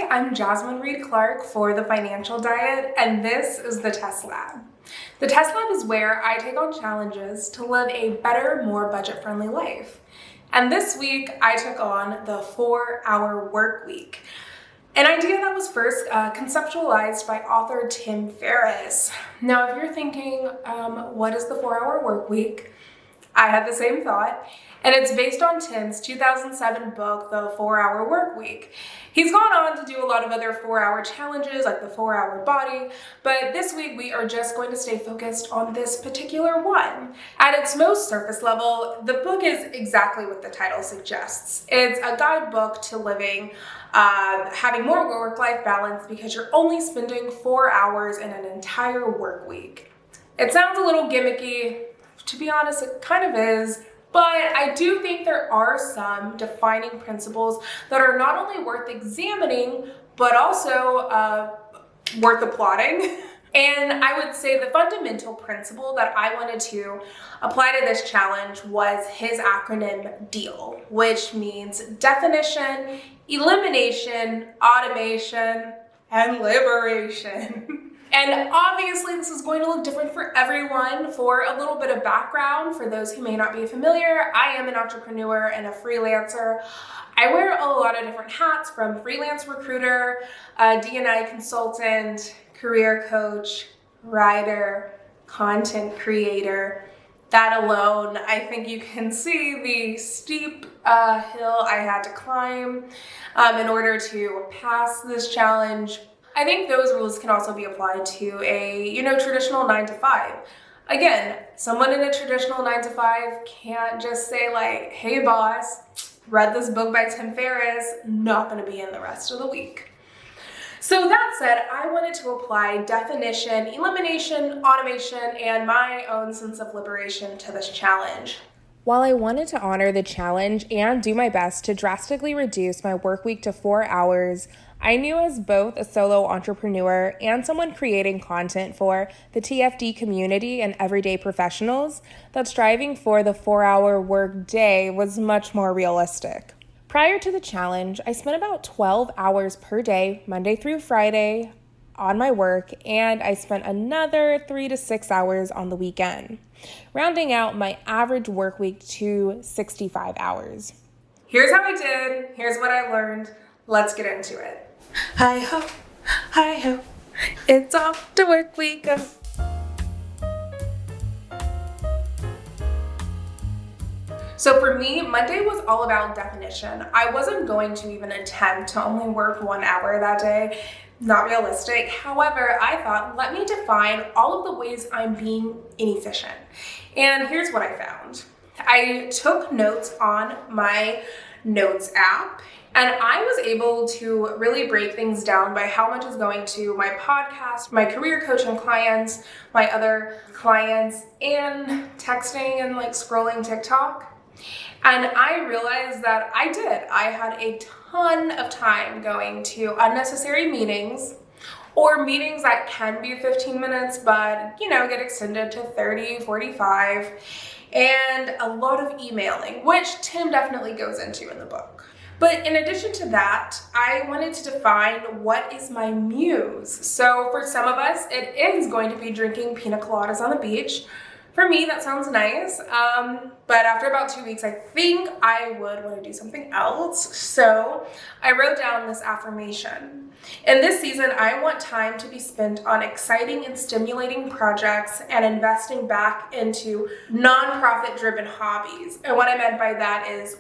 I'm Jazmine Reed Clark for The Financial Diet, and this is the Test Lab. The Test Lab is where I take on challenges to live a better, more budget-friendly life. And this week, I took on the 4-hour work week, an idea that was first conceptualized by author Tim Ferriss. Now, if you're thinking, what is the 4-hour work week? I had the same thought, and it's based on Tim's 2007 book, The 4-Hour Work Week. He's gone on to do a lot of other 4-hour challenges, like the 4-hour body, but this week we are just going to stay focused on this particular one. At its most surface level, the book is exactly what the title suggests. It's a guidebook to living, having more work-life balance because you're only spending 4 hours in an entire work week. It sounds a little gimmicky. To be honest, it kind of is. But I do think there are some defining principles that are not only worth examining, but also worth applauding. And I would say the fundamental principle that I wanted to apply to this challenge was his acronym DEAL, which means definition, elimination, automation, and liberation. And obviously this is going to look different for everyone. For a little bit of background, for those who may not be familiar, I am an entrepreneur and a freelancer. I wear a lot of different hats, from freelance recruiter, D&I consultant, career coach, writer, content creator. That alone, I think you can see the steep hill I had to climb in order to pass this challenge. I think those rules can also be applied to a, traditional 9-to-5. Again, someone in a traditional 9-to-5 can't just say like, hey boss, read this book by Tim Ferriss, not gonna be in the rest of the week. So that said, I wanted to apply definition, elimination, automation, and my own sense of liberation to this challenge. While I wanted to honor the challenge and do my best to drastically reduce my work week to 4 hours, I knew as both a solo entrepreneur and someone creating content for the TFD community and everyday professionals that striving for the 4-hour work day was much more realistic. Prior to the challenge, I spent about 12 hours per day, Monday through Friday, on my work, and I spent another 3 to 6 hours on the weekend, rounding out my average work week to 65 hours. Here's how I did. Here's what I learned. Let's get into it. Hi-ho, hi-ho, it's off to work we go. So for me, Monday was all about definition. I wasn't going to even attempt to only work 1 hour that day. Not realistic. However, I thought, let me define all of the ways I'm being inefficient. And here's what I found. I took notes on my notes app, and I was able to really break things down by how much is going to my podcast, my career coaching clients, my other clients, and texting and scrolling TikTok. And I realized that I had a ton of time going to unnecessary meetings, or meetings that can be 15 minutes, but get extended to 30, 45, and a lot of emailing, which Tim definitely goes into in the book. But in addition to that, I wanted to define what is my muse. So for some of us, it is going to be drinking pina coladas on the beach. For me, that sounds nice, but after about 2 weeks, I think I would want to do something else. So I wrote down this affirmation. In this season, I want time to be spent on exciting and stimulating projects and investing back into nonprofit-driven hobbies. And what I meant by that is,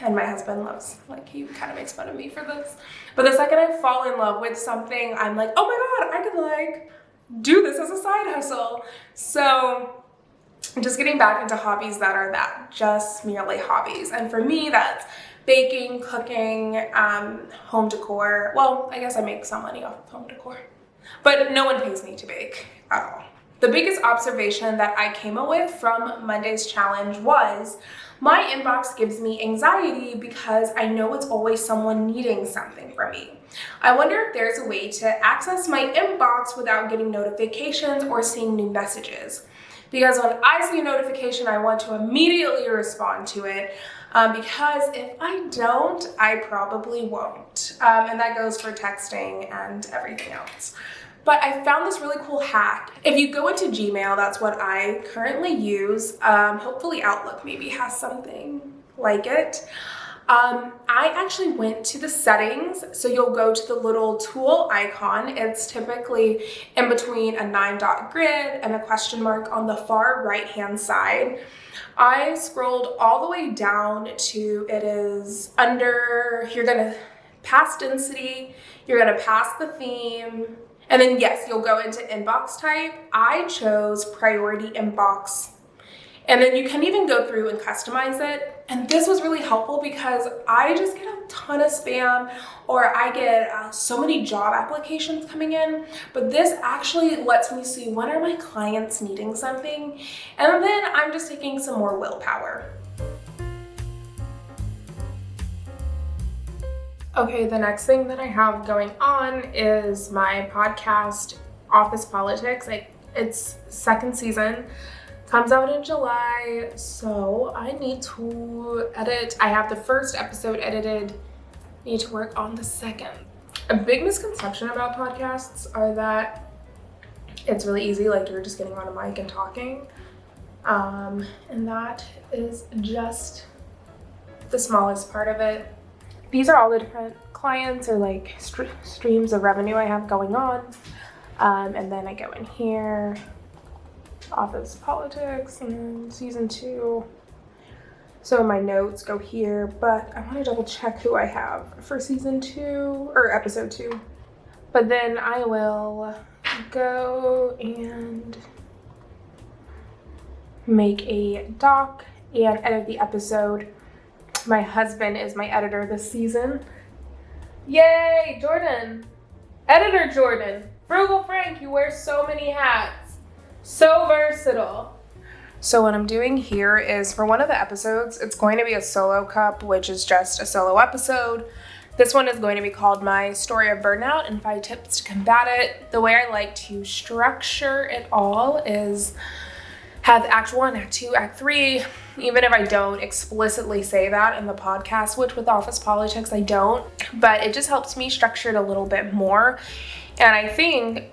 and my husband loves, he kind of makes fun of me for this, but the second I fall in love with something, I'm like, oh my God, I could do this as a side hustle. So just getting back into hobbies that are just merely hobbies. And for me, that's baking, cooking, home decor. Well, I guess I make some money off of home decor, but no one pays me to bake at all. The biggest observation that I came up with from Monday's challenge was my inbox gives me anxiety because I know it's always someone needing something from me. I wonder if there's a way to access my inbox without getting notifications or seeing new messages. Because when I see a notification, I want to immediately respond to it. because if I don't, I probably won't. And that goes for texting and everything else. But I found this really cool hack. If you go into Gmail, that's what I currently use. Hopefully Outlook maybe has something like it. I actually went to the settings. So you'll go to the little tool icon. It's typically in between a 9-dot grid and a question mark on the far right-hand side. I scrolled all the way down to, it is under, you're gonna pass density, you're gonna pass the theme, and then yes, you'll go into inbox type. I chose priority inbox. And then you can even go through and customize it. And this was really helpful because I just get a ton of spam, or I get so many job applications coming in. But this actually lets me see when are my clients needing something. And then I'm just taking some more willpower. Okay, the next thing that I have going on is my podcast, Office Politics. It's second season, comes out in July, so I need to edit. I have the first episode edited, need to work on the second. A big misconception about podcasts are that it's really easy, like you're just getting on a mic and talking. And that is just the smallest part of it. These are all the different clients or like streams of revenue I have going on. And then I go in here, Office Politics, and then season 2. So my notes go here, but I want to double check who I have for season 2 or episode 2. But then I will go and make a doc and edit the episode. My husband is my editor this season. Yay, Jordan. Editor Jordan. Frugal Frank, you wear so many hats. So versatile. So what I'm doing here is for one of the episodes, it's going to be a solo cup, which is just a solo episode. This one is going to be called My Story of Burnout and 5 Tips to Combat It. The way I like to structure it all is have Act 1, Act 2, Act 3, even if I don't explicitly say that in the podcast, which with Office Politics I don't, but it just helps me structure it a little bit more. And I think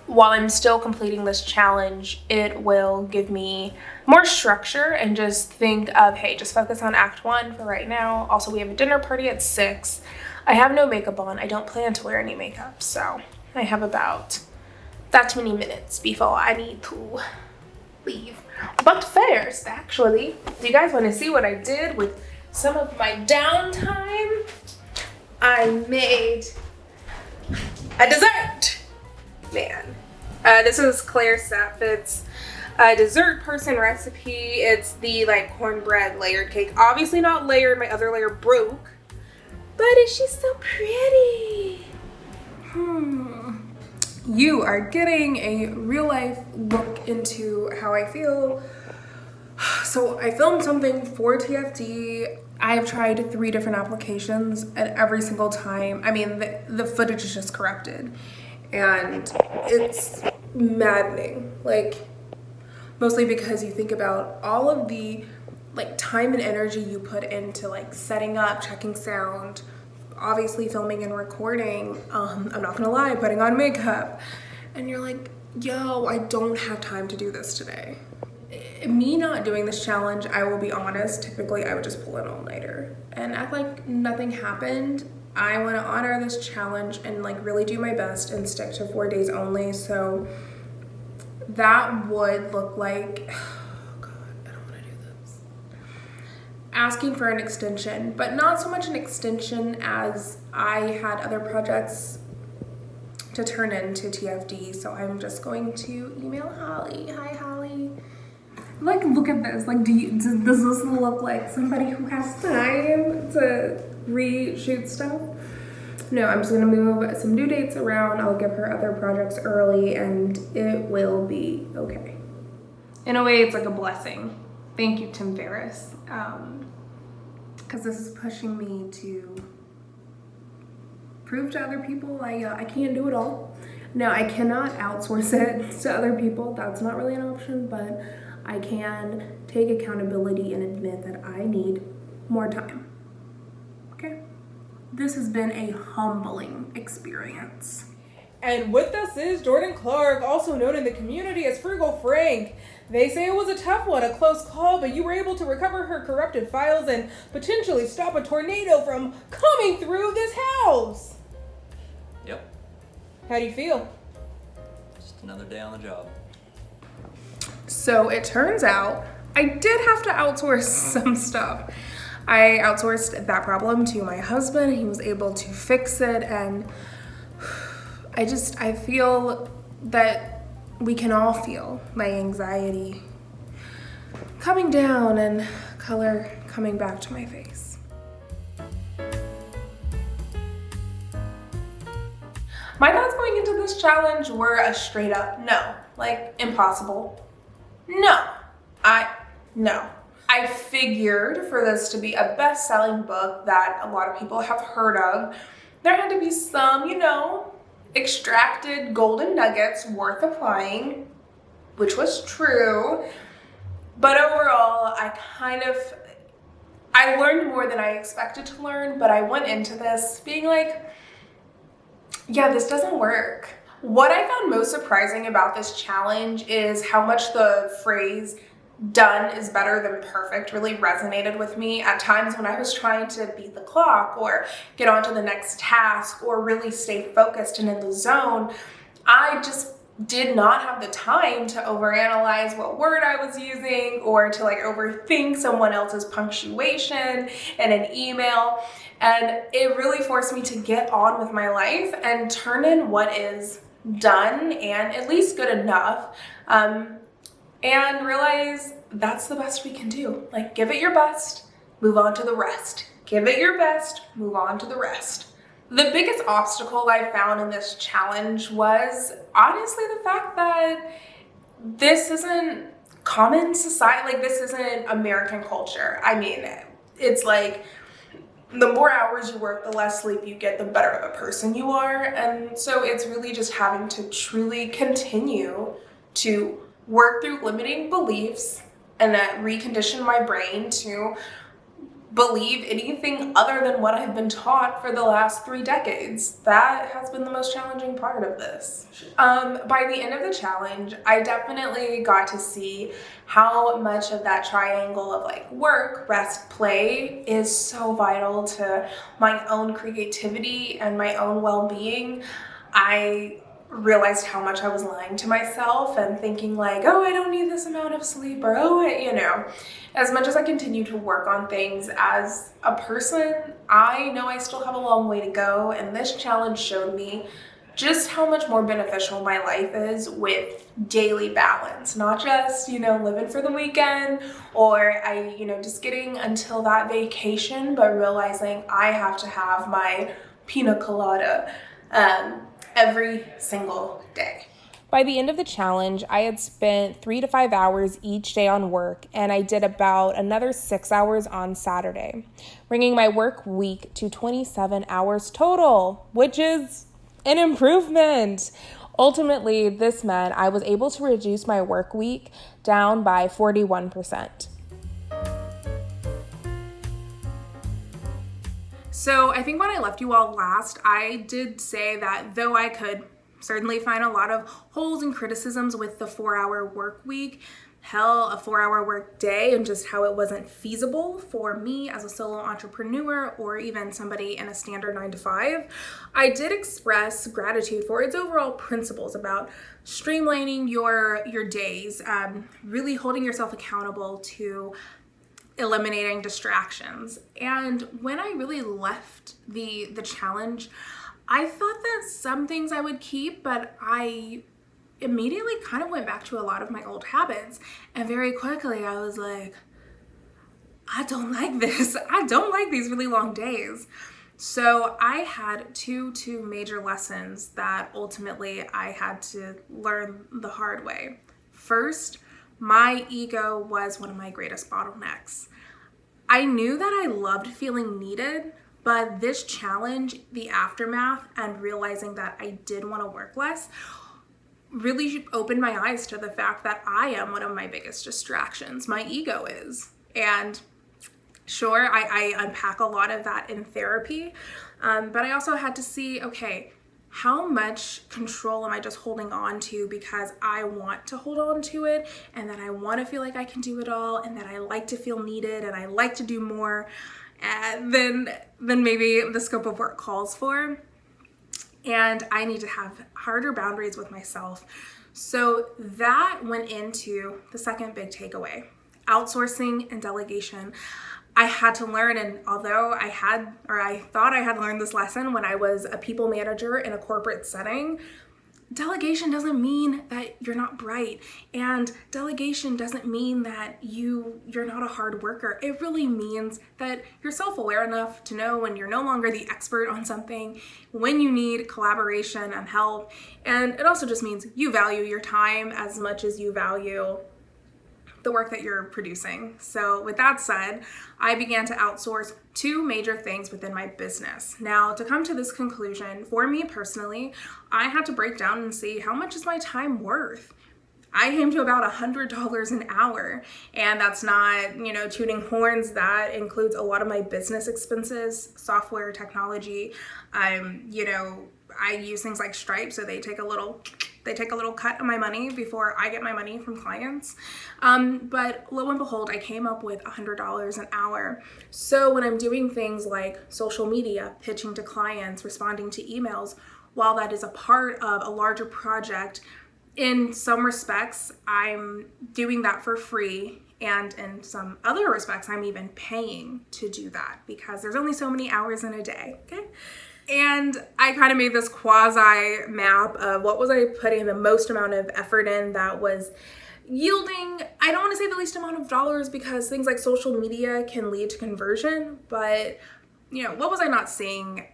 while I'm still completing this challenge, it will give me more structure and just think of, hey, just focus on Act 1 for right now. Also, we have a dinner party at 6. I have no makeup on. I don't plan to wear any makeup, so I have about that many minutes before I need to leave. But first, actually, do you guys want to see what I did with some of my downtime? I made a dessert. Man, this is Claire Saffit's dessert person recipe. It's the like cornbread layered cake. Obviously not layered, my other layer broke. But is she so pretty? You are getting a real life look into how I feel. So I filmed something for TFD. I have tried 3 different applications, and every single time, I mean, the footage is just corrupted. And it's maddening, like mostly because you think about all of the like time and energy you put into like setting up, checking sound, obviously filming and recording. I'm not gonna lie, putting on makeup, and you're like, yo, I don't have time to do this today. Me not doing this challenge, I will be honest, typically I would just pull an all-nighter and act like nothing happened. I want to honor this challenge and like really do my best and stick to 4 days only. So that would look like, oh God, I don't want to do this. Asking for an extension, but not so much an extension as I had other projects to turn into TFD. So I'm just going to email Holly. Hi, Holly. Like, look at this. Like, does this look like somebody who has time to reshoot stuff? No, I'm just gonna move some due dates around. I'll give her other projects early and it will be okay. In a way, it's like a blessing. Thank you, Tim Ferriss. Because this is pushing me to prove to other people I can't do it all. Now, I cannot outsource it to other people. That's not really an option, but I can take accountability and admit that I need more time. Okay? This has been a humbling experience. And with us is Jordan Clark, also known in the community as Frugal Frank. They say it was a tough one, a close call, but you were able to recover her corrupted files and potentially stop a tornado from coming through this house. Yep, How do you feel? just another day on the job. So it turns out I did have to outsource some stuff. I outsourced that problem to my husband. He was able to fix it, and I feel that we can all feel my anxiety coming down and color coming back to my face. My thoughts going into this challenge were a straight up no, like impossible. No. I figured for this to be a best-selling book that a lot of people have heard of, there had to be some, extracted golden nuggets worth applying, which was true. But overall, I learned more than I expected to learn, but I went into this being like, yeah, this doesn't work. What I found most surprising about this challenge is how much the phrase done is better than perfect really resonated with me at times when I was trying to beat the clock or get on to the next task or really stay focused and in the zone. I just did not have the time to overanalyze what word I was using or to overthink someone else's punctuation in an email. And it really forced me to get on with my life and turn in what is done and at least good enough. And realize that's the best we can do. Give it your best, move on to the rest. Give it your best, move on to the rest. The biggest obstacle I found in this challenge was honestly the fact that this isn't common society, this isn't American culture. I mean, it's the more hours you work, the less sleep you get, the better of a person you are. And so it's really just having to truly continue to work through limiting beliefs and recondition my brain to believe anything other than what I've been taught for the last 3 decades. That has been the most challenging part of this. By the end of the challenge, I definitely got to see how much of that triangle of work, rest, play is so vital to my own creativity and my own well-being. I realized how much I was lying to myself and thinking oh, I don't need this amount of sleep, or as much as I continue to work on things as a person, I know I still have a long way to go, and this challenge showed me just how much more beneficial my life is with daily balance, not just, living for the weekend or just getting until that vacation, but realizing I have to have my pina colada every single day. By the end of the challenge, I had spent 3 to 5 hours each day on work, and I did about another 6 hours on Saturday, bringing my work week to 27 hours total, which is an improvement. Ultimately, this meant I was able to reduce my work week down by 41%. So I think when I left you all last, I did say that though I could certainly find a lot of holes and criticisms with the 4-hour work week, hell, a 4-hour work day, and just how it wasn't feasible for me as a solo entrepreneur or even somebody in a standard 9-to-5, I did express gratitude for its overall principles about streamlining your days, really holding yourself accountable to eliminating distractions. And when I really left the challenge, I thought that some things I would keep, but I immediately kind of went back to a lot of my old habits. And very quickly I was like, I don't like this. I don't like these really long days. So I had two major lessons that ultimately I had to learn the hard way. First, my ego was one of my greatest bottlenecks. I knew that I loved feeling needed, but this challenge, the aftermath, and realizing that I did want to work less really opened my eyes to the fact that I am one of my biggest distractions. My ego is. And Sure, I unpack a lot of that in therapy, but I also had to see, okay, how much control am I just holding on to because I want to hold on to it and that I want to feel like I can do it all and that I like to feel needed and I like to do more than maybe the scope of work calls for. And I need to have harder boundaries with myself. So that went into the second big takeaway, outsourcing and delegation. I had to learn, and although I thought I had learned this lesson when I was a people manager in a corporate setting, delegation doesn't mean that you're not bright, and delegation doesn't mean that you're not a hard worker. It really means that you're self-aware enough to know when you're no longer the expert on something, when you need collaboration and help, and it also just means you value your time as much as you value the work that you're producing. So with that said, I began to outsource two major things within my business. Now, to come to this conclusion, for me personally, I had to break down and see how much is my time worth. I came to about $100 an hour, and that's not, tooting horns. That includes a lot of my business expenses, software, technology. I use things like Stripe, so they take a little cut of my money before I get my money from clients. But lo and behold, I came up with $100 an hour. So when I'm doing things like social media, pitching to clients, responding to emails, while that is a part of a larger project, in some respects, I'm doing that for free. And in some other respects, I'm even paying to do that because there's only so many hours in a day, okay? And I kind of made this quasi map of what was I putting the most amount of effort in that was yielding, I don't want to say the least amount of dollars because things like social media can lead to conversion, but what was I not seeing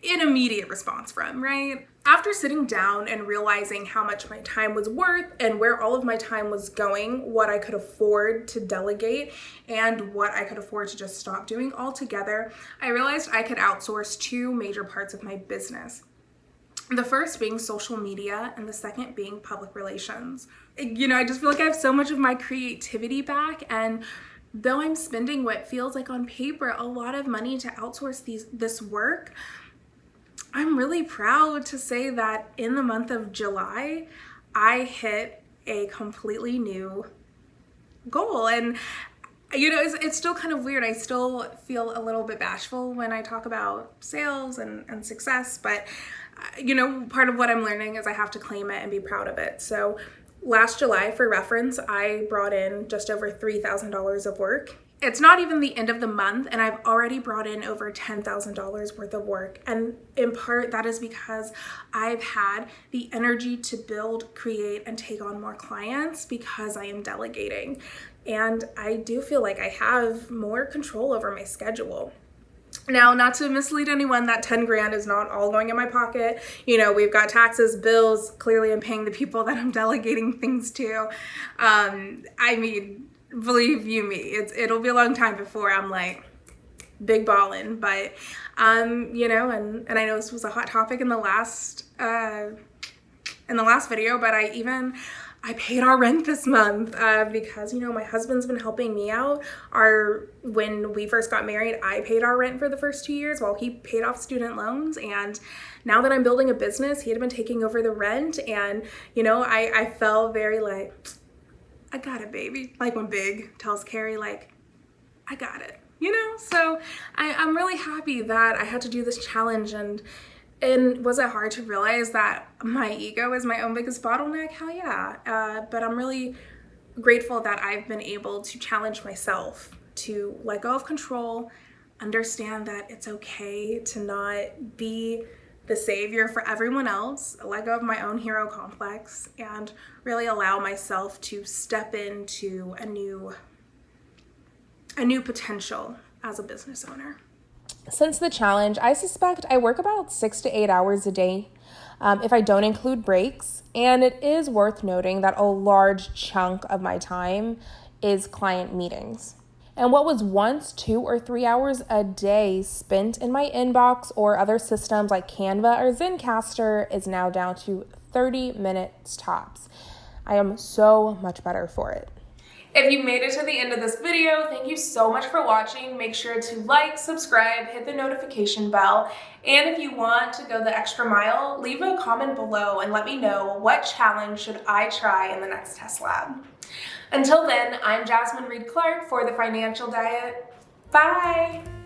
an immediate response from, right? After sitting down and realizing how much my time was worth and where all of my time was going, what I could afford to delegate and what I could afford to just stop doing altogether, I realized I could outsource two major parts of my business. The first being social media and the second being public relations. I just feel like I have so much of my creativity back, and though I'm spending what feels like on paper a lot of money to outsource this work, I'm really proud to say that in the month of July, I hit a completely new goal. And, it's still kind of weird. I still feel a little bit bashful when I talk about sales and success, but, part of what I'm learning is I have to claim it and be proud of it. So last July, for reference, I brought in just over $3,000 of work. It's not even the end of the month, and I've already brought in over $10,000 worth of work. And in part, that is because I've had the energy to build, create, and take on more clients because I am delegating. And I do feel like I have more control over my schedule. Now, not to mislead anyone, that 10 grand is not all going in my pocket. We've got taxes, bills. Clearly, I'm paying the people that I'm delegating things to. Believe you me, it'll be a long time before I'm like big ballin', but and I know this was a hot topic in the last video, but I paid our rent this month because my husband's been helping me out. When we first got married, I paid our rent for the first 2 years while he paid off student loans, and now that I'm building a business, he had been taking over the rent, and I felt very like, I got it, baby. Like when Big tells Carrie, like, I got it, So I'm really happy that I had to do this challenge, and was it hard to realize that my ego is my own biggest bottleneck? Hell yeah. But I'm really grateful that I've been able to challenge myself to let go of control, understand that it's okay to not be the savior for everyone else, let go of my own hero complex, and really allow myself to step into a new potential as a business owner. Since the challenge, I suspect I work about 6 to 8 hours a day if I don't include breaks, and it is worth noting that a large chunk of my time is client meetings. And what was once 2 or 3 hours a day spent in my inbox or other systems like Canva or Zencastr is now down to 30 minutes tops. I am so much better for it. If you made it to the end of this video, thank you so much for watching. Make sure to like, subscribe, hit the notification bell, and if you want to go the extra mile, leave a comment below and let me know what challenge should I try in the next test lab. Until then, I'm Jazmine Reed Clark for The Financial Diet. Bye!